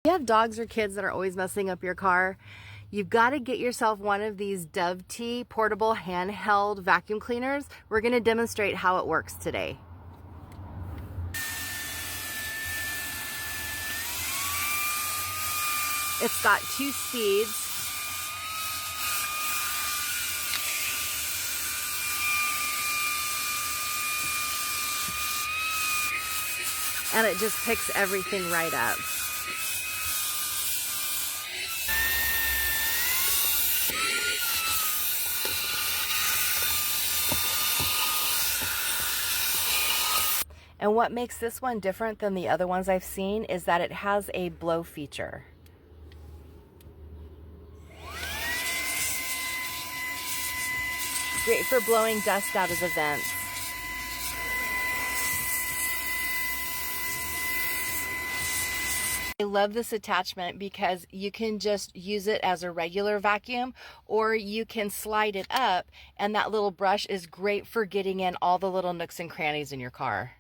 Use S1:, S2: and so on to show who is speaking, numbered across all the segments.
S1: You have dogs or kids that are always messing up your car, you've got to get yourself one of these Dove T portable handheld vacuum cleaners. We're going to demonstrate how it works today. It's got 2 speeds. And it just picks everything right up. And what makes this one different than the other ones I've seen is that it has a blow feature. Great for blowing dust out of the vents. I love this attachment because you can just use it as a regular vacuum, or you can slide it up, and that little brush is great for getting in all the little nooks and crannies in your car.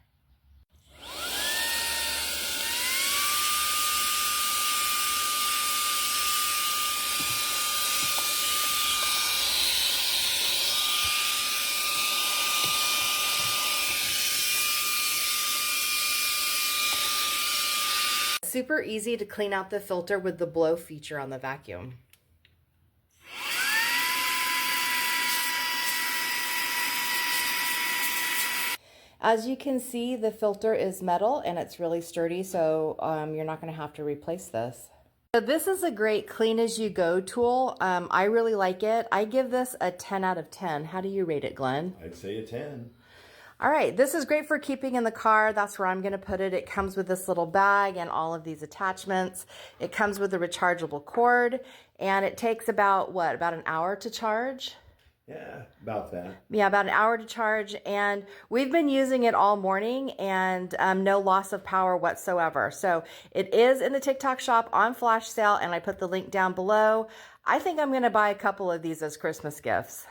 S1: Super easy to clean out the filter with the blow feature on the vacuum. As you can see, the filter is metal and it's really sturdy, so you're not going to have to replace this. So this is a great clean as you go tool. I really like it. I give this a 10 out of 10. How do you rate it, Glenn?
S2: I'd say a 10.
S1: All right, this is great for keeping in the car. That's where I'm going to put it. It comes with this little bag and all of these attachments. It comes with a rechargeable cord, and it takes about, what, about an hour to charge?
S2: Yeah, about that.
S1: Yeah, about an hour to charge, and we've been using it all morning, and no loss of power whatsoever. So it is in the TikTok shop on flash sale, and I put the link down below. I think I'm going to buy a couple of these as Christmas gifts.